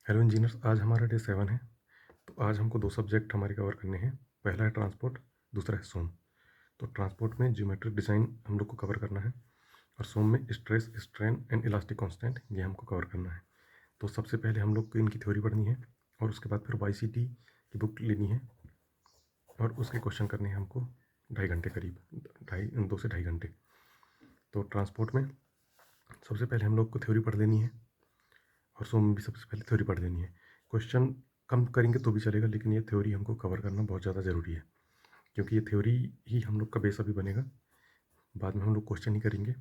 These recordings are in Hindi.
हेलो इंजीनियर्स, आज हमारा डे 7 है। तो आज हमको 2 सब्जेक्ट हमारे कवर करने हैं। पहला है ट्रांसपोर्ट, दूसरा है सोम। तो ट्रांसपोर्ट में ज्योमेट्रिक डिज़ाइन हम लोग को कवर करना है और सोम में stress, strain and elastic constant ये हमको कवर करना है। तो सबसे पहले हम लोग को इनकी थ्योरी पढ़नी है और उसके बाद फिर YCT की बुक लेनी है और उसके क्वेश्चन करने हैं हमको 2.5 घंटे करीब, 2 से 2.5 घंटे। तो ट्रांसपोर्ट में सबसे पहले हम लोग को थ्योरी पढ़ लेनी है और सोम में भी सबसे पहले थ्योरी पढ़ लेनी है। क्वेश्चन कम करेंगे तो भी चलेगा, लेकिन ये थ्योरी हमको कवर करना बहुत ज़्यादा ज़रूरी है, क्योंकि ये थ्योरी ही हम लोग का बेस अभी बनेगा। बाद में हम लोग क्वेश्चन ही करेंगे।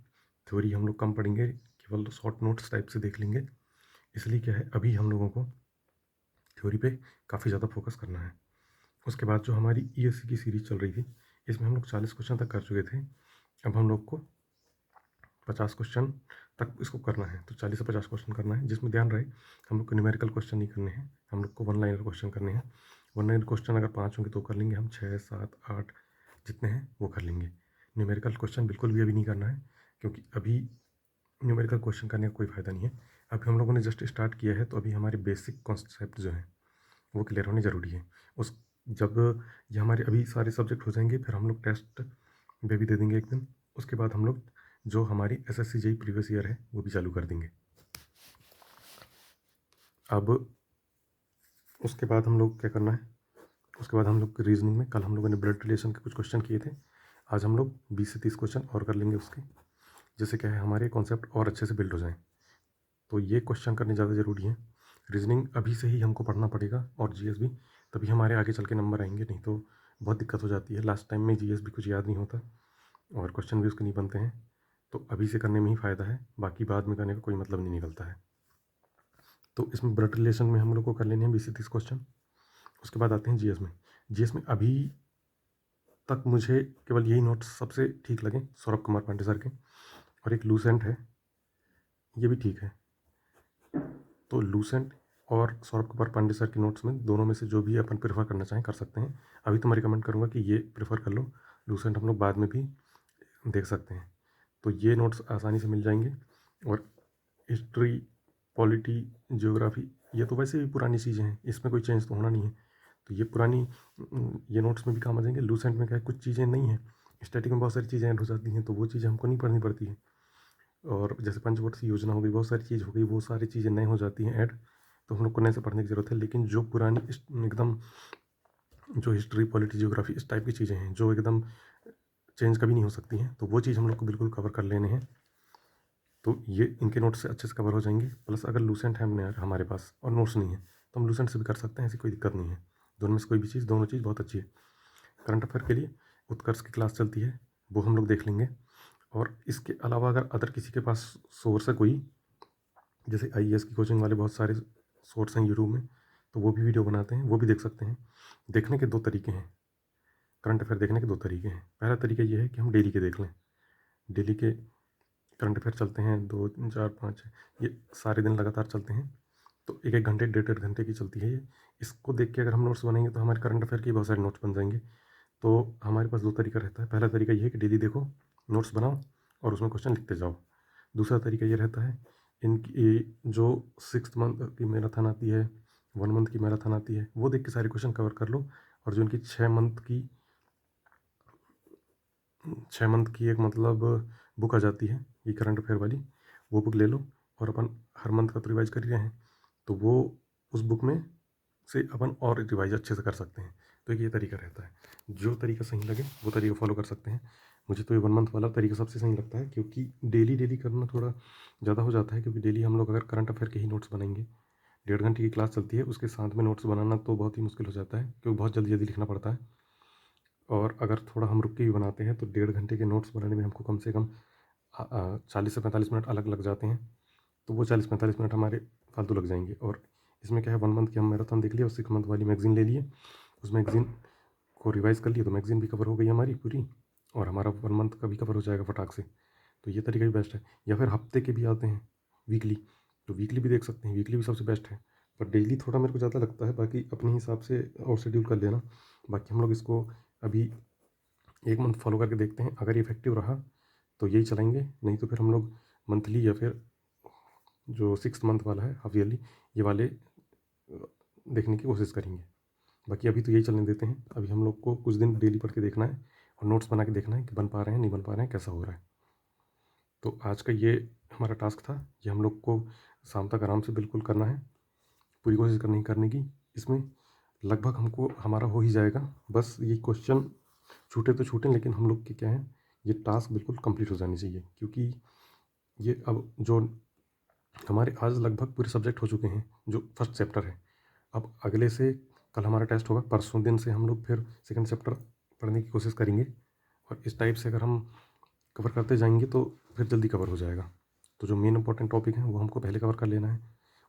थ्योरी हम लोग कम पढ़ेंगे, केवल शॉर्ट नोट्स टाइप से देख लेंगे। इसलिए क्या है, अभी हम लोगों को थ्योरी पे काफ़ी ज़्यादा फोकस करना है। उसके बाद जो हमारी ESC की सीरीज चल रही थी, इसमें हम लोग 40 क्वेश्चन तक कर चुके थे। अब हम लोग को 50 क्वेश्चन तक इसको करना है। तो 40 से 50 क्वेश्चन करना है, जिसमें ध्यान रहे हम लोग को न्यूमेरिकल क्वेश्चन नहीं करने हैं, हम लोग को वन लाइनर क्वेश्चन करने हैं। वन लाइनर क्वेश्चन अगर 5 होंगे तो कर लेंगे हम, 6, 7, 8 जितने हैं वो कर लेंगे। न्यूमेरिकल क्वेश्चन बिल्कुल भी अभी नहीं करना है, क्योंकि अभी न्यूमेरिकल क्वेश्चन करने का कोई फ़ायदा नहीं है। अभी हम लोगों ने जस्ट स्टार्ट किया है, तो अभी हमारे बेसिक कॉन्सेप्ट जो हैं वो क्लियर होने ज़रूरी है। उस जब ये हमारे अभी सारे सब्जेक्ट हो जाएंगे, फिर हम लोग टेस्ट वे भी दे देंगे एक दिन। उसके बाद हम लोग जो हमारी SSC JEE प्रीवियस ईयर है वो भी चालू कर देंगे। अब उसके बाद हम लोग क्या करना है, उसके बाद हम लोग रीजनिंग में कल हम लोगों ने ब्लड रिलेशन के कुछ क्वेश्चन किए थे। आज हम लोग 20 से 30 क्वेश्चन और कर लेंगे उसके, जिससे क्या है हमारे कॉन्सेप्ट और अच्छे से बिल्ड हो जाएँ। तो ये क्वेश्चन करने ज़्यादा ज़रूरी है। रीजनिंग अभी से ही हमको पढ़ना पड़ेगा और GS भी, तभी हमारे आगे चल के नंबर आएंगे, नहीं तो बहुत दिक्कत हो जाती है। लास्ट टाइम में GS भी कुछ याद नहीं होता और क्वेश्चन भी उसके नहीं बनते हैं। तो अभी से करने में ही फ़ायदा है, बाकी बाद में करने का कोई मतलब नहीं निकलता है। तो इसमें ब्लड रिलेशन में हम लोग को कर लेने हैं 20 से 30 क्वेश्चन। उसके बाद आते हैं GS में। GS में अभी तक मुझे केवल यही नोट्स सबसे ठीक लगे, सौरभ कुमार पांडे सर के, और एक लूसेंट है, ये भी ठीक है। तो लूसेंट और सौरभ कुमार पांडे सर के नोट्स में दोनों में से जो भी अपन प्रेफर करना चाहें कर सकते हैं। अभी तो मैं रिकमेंड करूँगा कि ये प्रेफर कर लो, लूसेंट हम लोग बाद में भी देख सकते हैं। तो ये नोट्स आसानी से मिल जाएंगे। और हिस्ट्री, पॉलिटी, ज्योग्राफी ये तो वैसे भी पुरानी चीज़ें हैं, इसमें कोई चेंज तो होना नहीं है। तो ये पुरानी ये नोट्स में भी काम आ जाएंगे। लूसेंट में क्या है, कुछ चीज़ें नहीं हैं, स्टैटिक में बहुत सारी चीज़ें ऐड हो जाती हैं, तो वो चीज़ें हमको नहीं पढ़नी पड़ती है। और जैसे पंचवर्षीय योजना हो गई, बहुत सारी चीज़ हो गई, वो सारी चीज़ें नए हो जाती हैं ऐड, तो हम लोग को नए से पढ़ने की ज़रूरत है। लेकिन जो पुरानी एकदम जो हिस्ट्री, पॉलिटी, ज्योग्राफी इस टाइप की चीज़ें हैं जो एकदम चेंज कभी नहीं हो सकती हैं, तो वो चीज़ हम लोग को बिल्कुल कवर कर लेने हैं। तो ये इनके नोट्स से अच्छे से कवर हो जाएंगे। प्लस अगर लूसेंट है हमारे पास और नोट्स नहीं है, तो हम लूसेंट से भी कर सकते हैं, ऐसी कोई दिक्कत नहीं है। दोनों में से कोई भी चीज़, दोनों चीज़ बहुत अच्छी है। करंट अफेयर के लिए उत्कर्ष की क्लास चलती है, वो हम लोग देख लेंगे। और इसके अलावा अगर अदर किसी के पास सोर्स है कोई, जैसे IAS की कोचिंग वाले बहुत सारे सोर्स हैं यूट्यूब में, तो वो भी वीडियो बनाते हैं, वो भी देख सकते हैं। देखने के 2 तरीके हैं, करंट अफेयर देखने के 2 तरीके हैं। पहला तरीका ये है कि हम डेली के देख लें। डेली के करंट अफेयर चलते हैं 2, 4, 5, ये सारे दिन लगातार चलते हैं। तो 1-1 घंटे, 1.5-1.5 घंटे की चलती है ये। इसको देख के अगर हम नोट्स बनाएंगे तो हमारे करंट अफेयर के बहुत सारे नोट्स बन जाएंगे। तो हमारे पास 2 तरीका रहता है। पहला तरीका ये है कि डेली देखो, नोट्स बनाओ और उसमें क्वेश्चन लिखते जाओ। दूसरा तरीका ये रहता है, इनकी जो 6 मंथ की मैराथन आती है, 1 मंथ की मैराथन आती है, वो देख के सारे क्वेश्चन कवर कर लो। और जो इनकी 6 मंथ की एक मतलब बुक आ जाती है ये करंट अफेयर वाली, वो बुक ले लो। और अपन हर मंथ का तो रिवाइज कर ही रहे हैं, तो वो उस बुक में से अपन और रिवाइज अच्छे से कर सकते हैं। तो ये तरीका रहता है, जो तरीका सही लगे वो तरीका फॉलो कर सकते हैं। मुझे तो ये 1 मंथ वाला तरीका सबसे सही लगता है, क्योंकि डेली डेली करना थोड़ा ज़्यादा हो जाता है। क्योंकि डेली हम लोग अगर करंट अफेयर के ही नोट्स बनाएंगे, 1.5 घंटे की क्लास चलती है, उसके साथ में नोट्स बनाना तो बहुत ही मुश्किल हो जाता है, क्योंकि बहुत जल्दी जल्दी लिखना पड़ता है। और अगर थोड़ा हम रुक के भी बनाते हैं तो 1.5 घंटे के नोट्स बनाने में हमको कम से कम 40 से 45 मिनट अलग लग जाते हैं। तो वो 40-45 मिनट हमारे फालतू लग जाएंगे। और इसमें क्या है, 1 मंथ की हम मैराथन देख लिए और 6 मंथ वाली मैगजीन ले लिए, उस मैगजीन को रिवाइज़ कर लिए, तो मैगजीन भी कवर हो गई हमारी पूरी, और हमारा 1 मंथ का भी कवर हो जाएगा फटाक से। तो ये तरीका भी बेस्ट है। या फिर हफ्ते के भी आते हैं, वीकली, तो वीकली भी देख सकते हैं, वीकली भी सबसे बेस्ट है। पर डेली थोड़ा मेरे को ज़्यादा लगता है, बाकी अपने हिसाब से और शेड्यूल कर लेना। बाकी हम लोग इसको अभी 1 मंथ फॉलो करके देखते हैं, अगर इफेक्टिव रहा तो यही चलाएंगे, नहीं तो फिर हम लोग मंथली या फिर जो 6 मंथ वाला है हाफ ईयरली, ये वाले देखने की कोशिश करेंगे। बाकी अभी तो यही चलने देते हैं। अभी हम लोग को कुछ दिन डेली पढ़ के देखना है और नोट्स बना के देखना है कि बन पा रहे हैं नहीं बन पा रहे हैं, कैसा हो रहा है। तो आज का ये हमारा टास्क था। ये हम लोग को शाम तक आराम से बिल्कुल करना है, पूरी कोशिश करने की। इसमें लगभग हमको हमारा हो ही जाएगा। बस ये क्वेश्चन छूटे तो छूटें, लेकिन हम लोग के क्या है, ये टास्क बिल्कुल कंप्लीट हो जानी चाहिए। क्योंकि ये अब जो हमारे आज लगभग पूरे सब्जेक्ट हो चुके हैं, जो फर्स्ट चैप्टर है। अब अगले से कल हमारा टेस्ट होगा, परसों दिन से हम लोग फिर सेकंड चैप्टर पढ़ने की कोशिश करेंगे। और इस टाइप से अगर हम कवर करते जाएंगे तो फिर जल्दी कवर हो जाएगा। तो जो मेन इंपॉर्टेंट टॉपिक हैं वो हमको पहले कवर कर लेना है।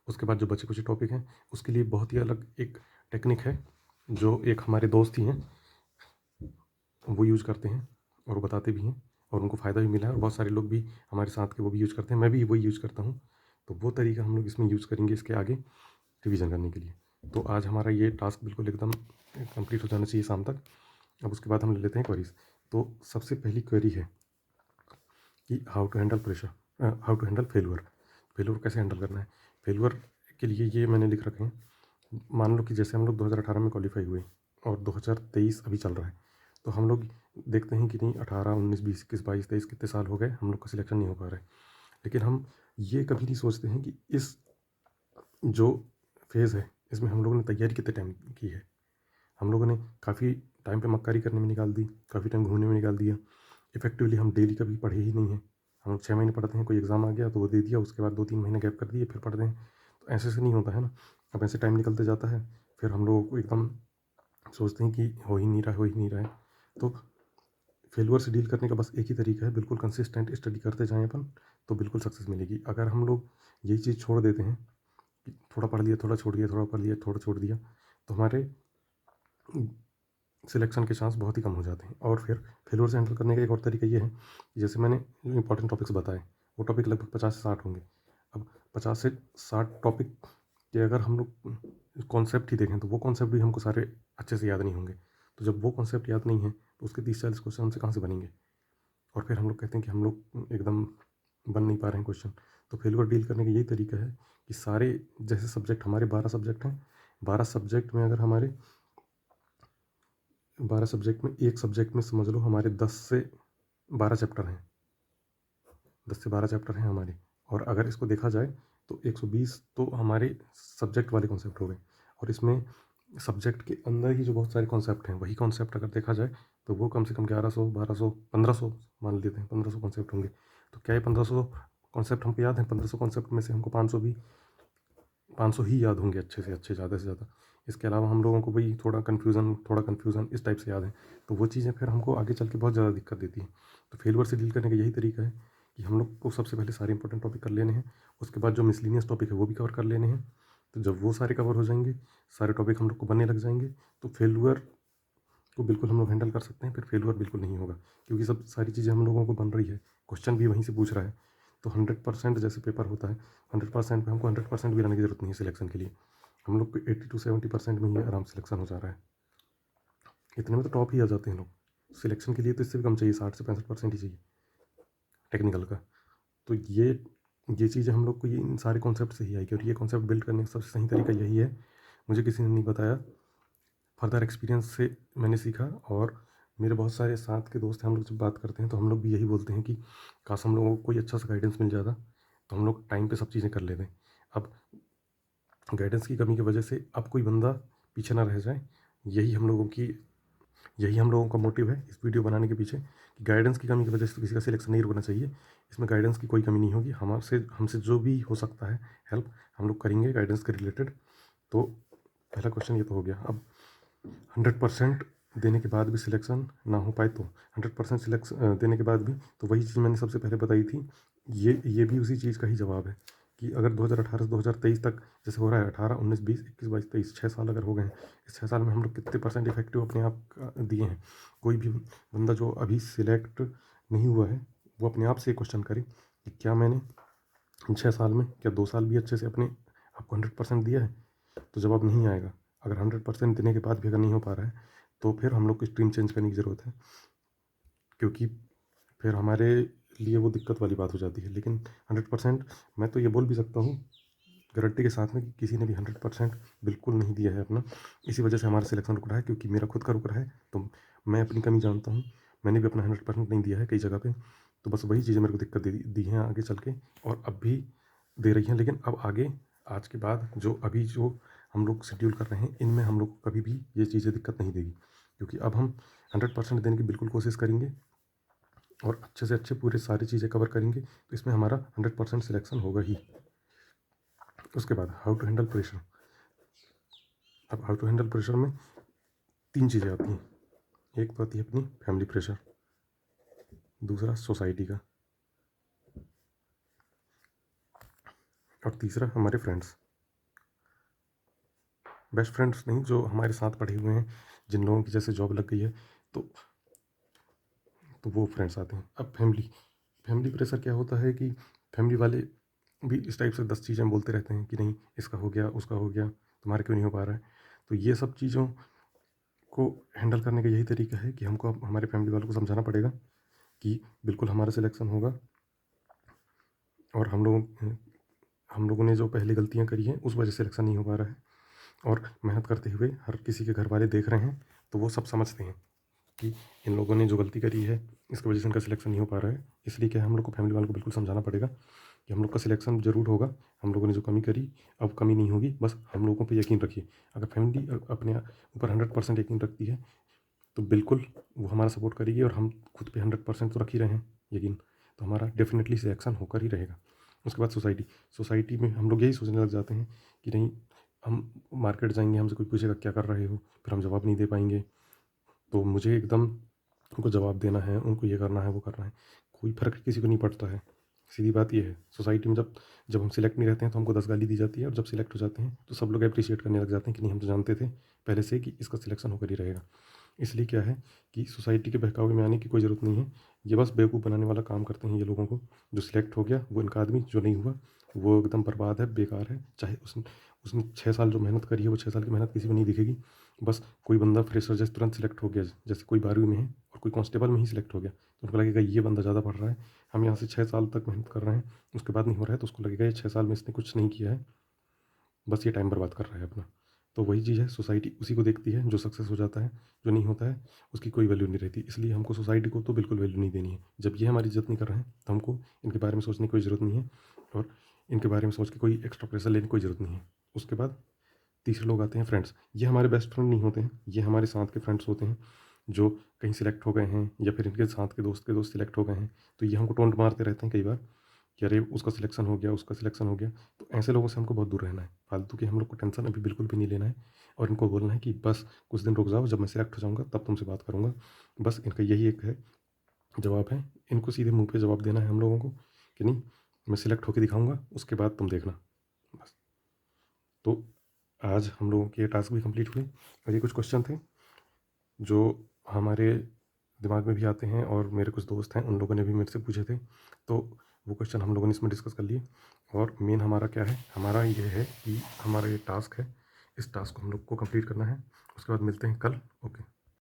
उसके बाद जो बचे कुछ टॉपिक हैं उसके लिए बहुत ही अलग एक टेक्निक है, जो एक हमारे दोस्त ही हैं वो यूज़ करते हैं और वो बताते भी हैं, और उनको फ़ायदा भी मिला है। और बहुत सारे लोग भी हमारे साथ के वो भी यूज़ करते हैं, मैं भी वही यूज़ करता हूँ। तो वो तरीका हम लोग इसमें यूज़ करेंगे इसके आगे रिवीजन करने के लिए। तो आज हमारा ये टास्क बिल्कुल एकदम कंप्लीट हो जाना चाहिए शाम तक। अब उसके बाद हम ले लेते हैं क्वेरीज। तो सबसे पहली क्वेरी है कि how to handle pressure, how to handle failure. Failure कैसे हैंडल करना है। फेलुअर के लिए ये मैंने लिख रखे हैं। मान लो कि जैसे हम लोग 2018 में क्वालिफाई हुए और 2023 अभी चल रहा है, तो हम लोग देखते हैं कि नहीं 18, 19, 20, 21, 22, 23 कितने साल हो गए हम लोग का सिलेक्शन नहीं हो पा रहा है। लेकिन हम ये कभी नहीं सोचते हैं कि इस जो फेज़ है इसमें हम लोगों ने तैयारी कितने टाइम की है। हम लोगों ने काफ़ी टाइम पे मक्कारी करने में निकाल दी, काफ़ी टाइम घूमने में निकाल दिया। इफ़ेक्टिवली हम डेली कभी पढ़े ही नहीं हैं। हम लोग 6 महीने पढ़ते हैं, कोई एग्ज़ाम आ गया तो वो दे दिया, उसके बाद 2-3 महीने गैप कर दिए, फिर पढ़ते हैं। तो ऐसे से नहीं होता है ना। अब ऐसे टाइम निकलते जाता है, फिर हम लोगों को एकदम सोचते हैं कि हो ही नहीं रहा है, हो ही नहीं रहा है। तो फेलुअर से डील करने का बस एक ही तरीका है, बिल्कुल कंसिस्टेंट स्टडी करते जाएँ अपन, तो बिल्कुल सक्सेस मिलेगी। अगर हम लोग यही चीज़ छोड़ देते हैं कि थोड़ा पढ़ लिया, थोड़ा छोड़ दिया, थोड़ा पढ़ लिया, थोड़ा छोड़ दिया, तो हमारे सिलेक्शन के चांस बहुत ही कम हो जाते हैं। और फिर फेलुअर से हैंडल करने का एक और तरीका ये है कि जैसे मैंने जो इंपॉर्टेंट टॉपिक्स बताए, वो टॉपिक लगभग 50 से 60 होंगे। अब 50 से 60 टॉपिक के अगर हम लोग कॉन्सेप्ट ही देखें तो वो कॉन्सेप्ट भी हमको सारे अच्छे से याद नहीं होंगे। तो जब वो कॉन्सेप्ट याद नहीं है तो उसके 30-40 क्वेश्चन हमसे कहाँ से बनेंगे। और फिर हम लोग कहते हैं कि हम लोग एकदम बन नहीं पा रहे हैं क्वेश्चन। तो फेलुअर डील करने का यही तरीका है कि सारे जैसे सब्जेक्ट हमारे 12 सब्जेक्ट हैं, 12 सब्जेक्ट में अगर हमारे 12 सब्जेक्ट में एक सब्जेक्ट में समझ लो हमारे 10 से 12 चैप्टर हैं, 10 से 12 चैप्टर हैं हमारे। और अगर इसको देखा जाए तो 120 तो हमारे सब्जेक्ट वाले कॉन्सेप्ट हो गए। और इसमें सब्जेक्ट के अंदर ही जो बहुत सारे कॉन्सेप्ट हैं, वही कॉन्सेप्ट अगर देखा जाए तो वो कम से कम 1100, 1200, 1500 मान लेते हैं, 1500 कॉन्सेप्ट होंगे। तो क्या ये 1500 कॉन्सेप्ट हमको याद हैं? 1500 कॉन्सेप्ट में से हमको 500 ही याद होंगे अच्छे से अच्छे, ज़्यादा से ज़्यादा। इसके अलावा हम लोगों को वही थोड़ा कन्फ्यूज़न इस टाइप से याद है। तो वो चीज़ें फिर हमको आगे चल के बहुत ज़्यादा दिक्कत देती हैं। तो फेलुअर से डील करने का यही तरीका है कि हम लोग को सबसे पहले सारे इंपॉर्टेंट टॉपिक कर लेने हैं। उसके बाद जो मिसलिनियस टॉपिक है वो भी कवर कर लेने हैं। तो जब वो सारे कवर हो जाएंगे, सारे टॉपिक हम लोग को बनने लग जाएंगे, तो फेलुअर को बिल्कुल हम लोग हैंडल कर सकते हैं। फिर फेलुअर बिल्कुल नहीं होगा, क्योंकि सब सारी चीज़ें हम लोगों को बन रही है, क्वेश्चन भी वहीं से पूछ रहा है। तो 100% जैसे पेपर होता है, 100% में हमको 100% भी लाने की ज़रूरत नहीं है सिलेक्शन के लिए। हम लोग को 80 to 70% में ही आराम सिलेक्शन हो जा रहा है। इतने में तो टॉप ही आ जाते हैं लोग। सिलेक्शन के लिए तो इससे भी कम चाहिए, 60 से 65% ही चाहिए टेक्निकल का। तो ये चीज़ें हम लोग को ये इन सारे कॉन्सेप्ट से ही आएगी। और ये कॉन्सेप्ट बिल्ड करने का सबसे सही तरीका यही है, मुझे किसी ने नहीं बताया, फर्दर एक्सपीरियंस से मैंने सीखा। और मेरे बहुत सारे साथ के दोस्त हैं, हम लोग जब बात करते हैं तो हम लोग भी यही बोलते हैं कि काश हम लोगों को कोई अच्छा सा गाइडेंस मिल जाता तो हम लोग टाइम पे सब चीज़ें कर लेते। अब गाइडेंस की कमी की वजह से अब कोई बंदा पीछे ना रह जाए, यही हम लोगों का मोटिव है इस वीडियो बनाने के पीछे, कि गाइडेंस की कमी की वजह से तो किसी का सिलेक्शन नहीं रुकना चाहिए। इसमें गाइडेंस की कोई कमी नहीं होगी, हमसे जो भी हो सकता है हेल्प हम लोग करेंगे गाइडेंस के रिलेटेड। तो पहला क्वेश्चन ये तो हो गया। अब 100% देने के बाद भी सिलेक्शन ना हो पाए तो 100% सिलेक्शन देने के बाद भी, तो वही चीज़ मैंने सबसे पहले बताई थी, ये भी उसी चीज़ का ही जवाब है कि अगर 2018 से 2023 तक जैसे हो रहा है, 18, 19, 20, 21, 22, 23, 6 साल अगर हो गए हैं, इस 6 साल में हम लोग कितने परसेंट इफेक्टिव अपने आप का दिए हैं। कोई भी बंदा जो अभी सिलेक्ट नहीं हुआ है वो अपने आप से क्वेश्चन करे कि क्या मैंने 6 साल में, क्या 2 साल भी अच्छे से अपने आपको 100% दिया है। तो जवाब नहीं आएगा। अगर 100% देने के बाद भी अगर नहीं हो पा रहा है तो फिर हम लोग को स्ट्रीम चेंज करने की ज़रूरत है, क्योंकि फिर हमारे लिए वो दिक्कत वाली बात हो जाती है। लेकिन 100% मैं तो ये बोल भी सकता हूँ गारंटी के साथ में कि किसी ने भी 100% बिल्कुल नहीं दिया है अपना। इसी वजह से हमारा सिलेक्शन रुक रहा है, क्योंकि मेरा खुद का रुक रहा है, तो मैं अपनी कमी जानता हूँ। मैंने भी अपना 100% नहीं दिया है कई जगह पे, तो बस वही चीज़ें मेरे को दिक्कत दी हैं आगे चल के, और अब भी दे रही हैं। लेकिन अब आगे आज के बाद जो हम लोग शेड्यूल कर रहे हैं, इनमें हम लोग को कभी भी ये चीज़ें दिक्कत नहीं देगी, क्योंकि अब हम 100% देने की बिल्कुल कोशिश करेंगे और अच्छे से अच्छे पूरे सारी चीज़ें कवर करेंगे, तो इसमें हमारा 100% सिलेक्शन होगा ही। उसके बाद हाउ टू हैंडल प्रेशर। अब हाउ टू हैंडल प्रेशर में 3 चीज़ें आती हैं। एक तो आती है अपनी फैमिली प्रेशर, दूसरा सोसाइटी का, और तीसरा हमारे फ्रेंड्स। बेस्ट फ्रेंड्स नहीं, जो हमारे साथ पढ़े हुए हैं, जिन लोगों की जैसे जॉब लग गई है, तो वो फ्रेंड्स आते हैं। अब फैमिली प्रेशर क्या होता है कि फैमिली वाले भी इस टाइप से 10 चीज़ें बोलते रहते हैं कि नहीं इसका हो गया, उसका हो गया, तुम्हारे क्यों नहीं हो पा रहा है। तो ये सब चीज़ों को हैंडल करने का यही तरीका है कि हमको अब हमारे फैमिली वालों को समझाना पड़ेगा कि बिल्कुल हमारा सिलेक्शन होगा, और हम लोगों ने जो पहले गलतियाँ करी हैं उस वजह से सिलेक्शन नहीं हो पा रहा है, और मेहनत करते हुए हर किसी के घर वाले देख रहे हैं, तो वो सब समझते हैं कि इन लोगों ने जो गलती करी है इसकी वजह से इनका सिलेक्शन नहीं हो पा रहा है। इसलिए क्या है, हम लोग को फैमिली वालों को बिल्कुल समझाना पड़ेगा कि हम लोग का सिलेक्शन ज़रूर होगा। हम लोगों ने जो कमी करी, अब कमी नहीं होगी, बस हम लोगों पे यकीन रखिए। अगर फैमिली अपने ऊपर 100% यकीन रखती है, तो बिल्कुल वो हमारा सपोर्ट करेगी, और हम खुद पे 100% तो रख ही रहे हैं यकीन, तो हमारा डेफिनेटली सिलेक्शन होकर ही रहेगा। उसके बाद सोसाइटी में हम लोग यही सोचने लग जाते हैं कि नहीं, हम मार्केट जाएंगे, हमसे कोई पूछेगा क्या कर रहे हो, फिर हम जवाब नहीं दे पाएंगे, तो मुझे एकदम उनको जवाब देना है, उनको ये करना है, वो करना है। कोई फ़र्क किसी को नहीं पड़ता है। सीधी बात ये है, सोसाइटी में जब जब हम सिलेक्ट नहीं रहते हैं तो हमको 10 गाली दी जाती है, और जब सिलेक्ट हो जाते हैं तो सब लोग एप्रिशिएट करने लग जाते हैं कि नहीं, हम तो जानते थे पहले से कि इसका सिलेक्शन होकर ही रहेगा। इसलिए क्या है कि सोसाइटी के बहकावे में आने की कोई ज़रूरत नहीं है। ये बस बेवकूफ़ बनाने वाला काम करते हैं ये लोगों को। जो सिलेक्ट हो गया वो इनका आदमी, जो नहीं हुआ वो एकदम बर्बाद है, बेकार है। चाहे उसने उसने 6 साल जो मेहनत करी है, वो 6 साल की मेहनत किसी को नहीं दिखेगी। बस कोई बंदा फ्रेशर जैसे तुरंत सिलेक्ट हो गया, जैसे कोई 12वीं में है और कोई कांस्टेबल में ही सिलेक्ट हो गया, तो उनको लगेगा ये बंदा ज़्यादा पढ़ रहा है। हम यहाँ से 6 साल तक मेहनत कर रहे हैं, उसके बाद नहीं हो रहा है, तो उसको लगेगा ये 6 साल में इसने कुछ नहीं किया है, बस ये टाइम बर्बाद कर रहा है अपना। तो वही चीज़ है, सोसाइटी उसी को देखती है जो सक्सेस हो जाता है, जो नहीं होता है उसकी कोई वैल्यू नहीं रहती। इसलिए हमको सोसाइटी को तो बिल्कुल वैल्यू नहीं देनी है। जब ये हमारी इज़्ज़त नहीं कर रहे हैं, तो हमको इनके बारे में सोचने की कोई ज़रूरत नहीं है, और इनके बारे में सोच के कोई एक्स्ट्रा प्रेशर लेने की कोई ज़रूरत नहीं है। उसके बाद तीसरे लोग आते हैं फ्रेंड्स। ये हमारे बेस्ट फ्रेंड नहीं होते हैं, ये हमारे साथ के फ्रेंड्स होते हैं, जो कहीं सिलेक्ट हो गए हैं, या फिर इनके साथ के दोस्त सिलेक्ट हो गए हैं, तो ये हमको टोंट मारते रहते हैं कई बार कि अरे उसका सिलेक्शन हो गया, उसका सिलेक्शन हो गया। तो ऐसे लोगों से हमको बहुत दूर रहना है। फालतू की हम लोग को टेंशन अभी बिल्कुल भी नहीं लेना है, और इनको बोलना है कि बस कुछ दिन रुक जाओ, जब मैं सिलेक्ट हो जाऊँगा तब तुमसे बात करूँगा। बस इनका यही एक है जवाब है। इनको सीधे मुँह पे जवाब देना है हम लोगों को कि नहीं, मैं सिलेक्ट होके दिखाऊँगा, उसके बाद तुम देखना, बस। तो आज हम लोगों के टास्क भी कंप्लीट हुए, और ये कुछ क्वेश्चन थे जो हमारे दिमाग में भी आते हैं, और मेरे कुछ दोस्त हैं उन लोगों ने भी मेरे से पूछे थे, तो वो क्वेश्चन हम लोगों ने इसमें डिस्कस कर लिए। और मेन हमारा क्या है, हमारा ये है कि हमारा ये टास्क है, इस टास्क को हम लोग को कंप्लीट करना है। उसके बाद मिलते हैं कल। ओके।